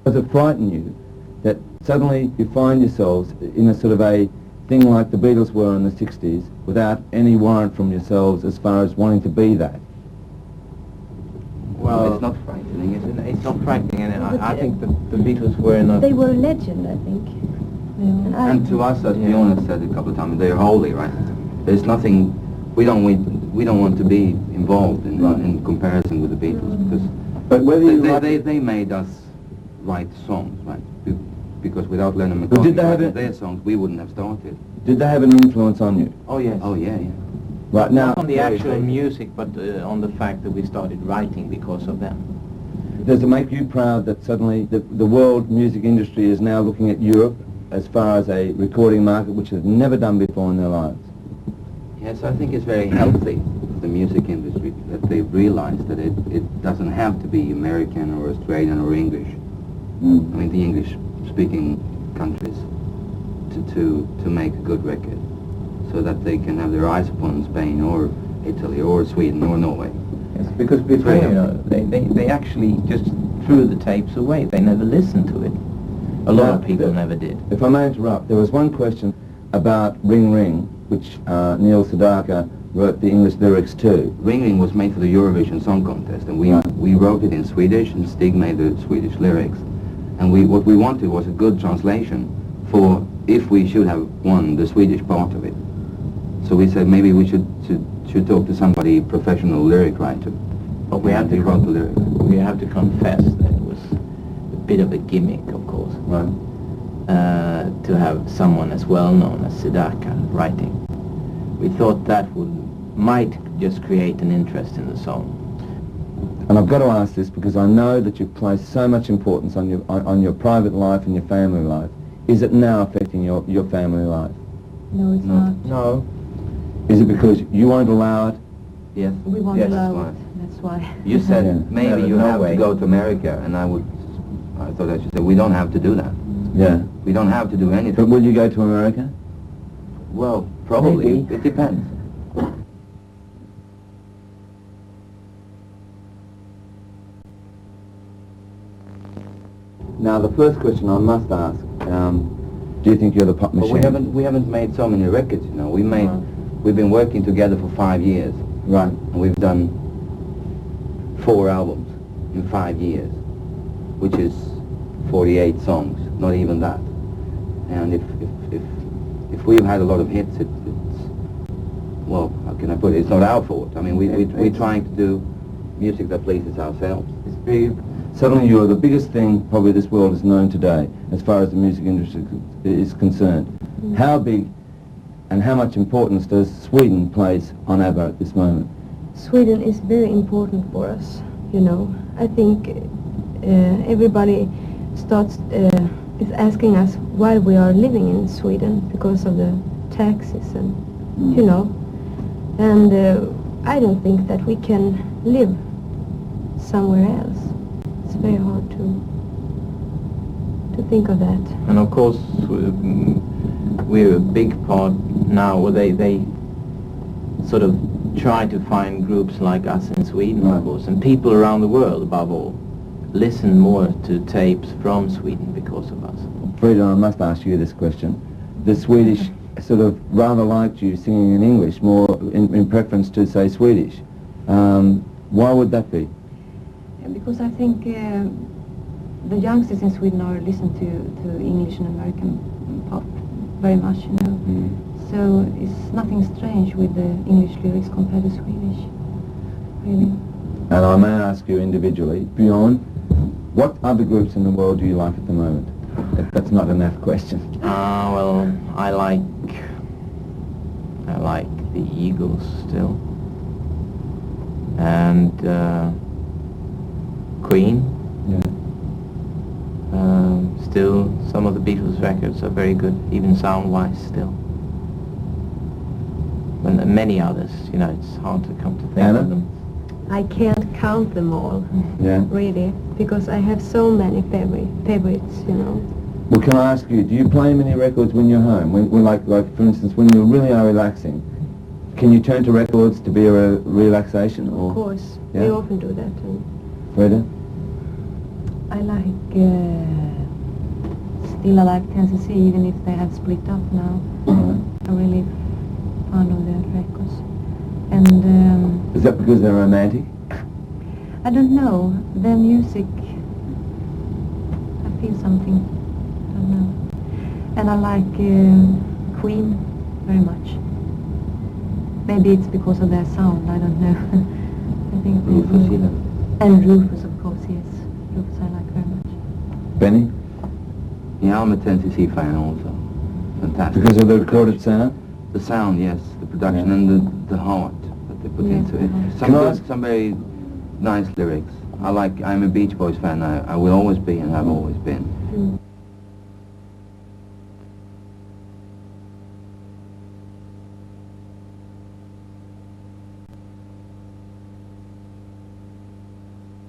Does it frighten you that suddenly you find yourselves in a sort of a thing like the Beatles were in the 60s without any warrant from yourselves as far as wanting to be that? Well, it's not frightening, isn't it? It's not frightening, and I think that the Beatles were in a... They were a legend, I think. And to us, as Bjorn has said a couple of times, they're holy, right? There's nothing... We don't want to be involved in comparison with the Beatles, because but whether they made us write songs, right? Because without Lennon and McCartney writing their songs, we wouldn't have started. Did they have an influence on you? Oh, yes. Oh, yeah, yeah. Right now... Not on the actual music, but on the fact that we started writing because of them. Does it make you proud that suddenly the world music industry is now looking at Europe as far as a recording market which has never done before in their lives? Yes, I think it's very healthy, the music industry, that they've realized that it doesn't have to be American or Australian or English. I mean, the English-speaking countries to make a good record, so that they can have their eyes upon Spain or Italy or Sweden or Norway. Yes, because before, you know, they actually just threw the tapes away. They never listened to it. A lot of people never did. If I may interrupt, there was one question about Ring Ring, which Neil Sedaka wrote the English lyrics to. Ring Ring was made for the Eurovision Song Contest, and we wrote it in Swedish, and Stig made the Swedish lyrics. And what we wanted was a good translation for if we should have won the Swedish part of it. So we said maybe we should talk to somebody, professional lyric writer. But we had to wrote the lyrics. We have to confess that it was a bit of a gimmick, of course. Right. To have someone as well known as Sedaka writing. We thought that might just create an interest in the song. And I've got to ask this because I know that you've placed so much importance on your private life and your family life. Is it now affecting your family life? No, it's not. No. Is it because you won't allow it? Yes. We won't Yes, allow why? it. That's why. You said Yeah. maybe you No have way. to go to America, and I thought I should say we don't have to do that. Yeah. We don't have to do anything. But will you go to America? Well, probably. Maybe. It depends. Now, the first question I must ask, do you think you're the pop machine? Well, we haven't made so many records, you know. We've been working together for 5 years. Right. And we've done 4 albums in 5 years, which is 48 songs, not even that. And if we've had a lot of hits, it's well, how can I put it? It's not our fault. I mean, we're trying to do music that pleases ourselves. It's big. Suddenly you're the biggest thing probably this world has known today as far as the music industry is concerned. How big and how much importance does Sweden place on ABBA at this moment? Sweden is very important for us, you know. I think everybody is asking us why we are living in Sweden because of the taxes and, you know. And I don't think that we can live somewhere else. It's very hard to think of that. And of course, we're a big part now, or they sort of try to find groups like us in Sweden, of course, and people around the world, above all, listen more to tapes from Sweden because of us. Frida, I must ask you this question. The Swedish sort of rather liked you singing in English more in preference to, say, Swedish. Why would that be? Because I think the youngsters in Sweden are listening to English and American pop very much, you know. So it's nothing strange with the English lyrics compared to Swedish, really. And I may ask you individually, Bjorn, what other groups in the world do you like at the moment? If that's not an F question. Well, I like the Eagles still, and Queen. Yeah. Still, some of the Beatles records are very good, even sound-wise still. And many others, you know, it's hard to come to think Anna? of them. I can't count them all, Yeah. really, because I have so many favorites, you know. Well, can I ask you, do you play many records when you're home? When like for instance, when you really are relaxing, can you turn to records to be a relaxation? Or? Of course, Yeah? we often do that. Freda? I like, still I like Tennessee, even if they have split up now. I'm really fond of their records. And Is that because they're romantic? I don't know, their music, I feel something, I don't know. And I like Queen very much. Maybe it's because of their sound, I don't know. I think Rufus, you know. And Rufus, of course, yes. Rufus I like very much. Benny? Yeah, I'm a Tennessee fan also. Fantastic. Because of the recorded sound? The sound, yes, the production Yeah. and the heart that they put Yes, into the it. heart. Can I ask- Some very nice lyrics. I'm a Beach Boys fan. I will always be and have always been.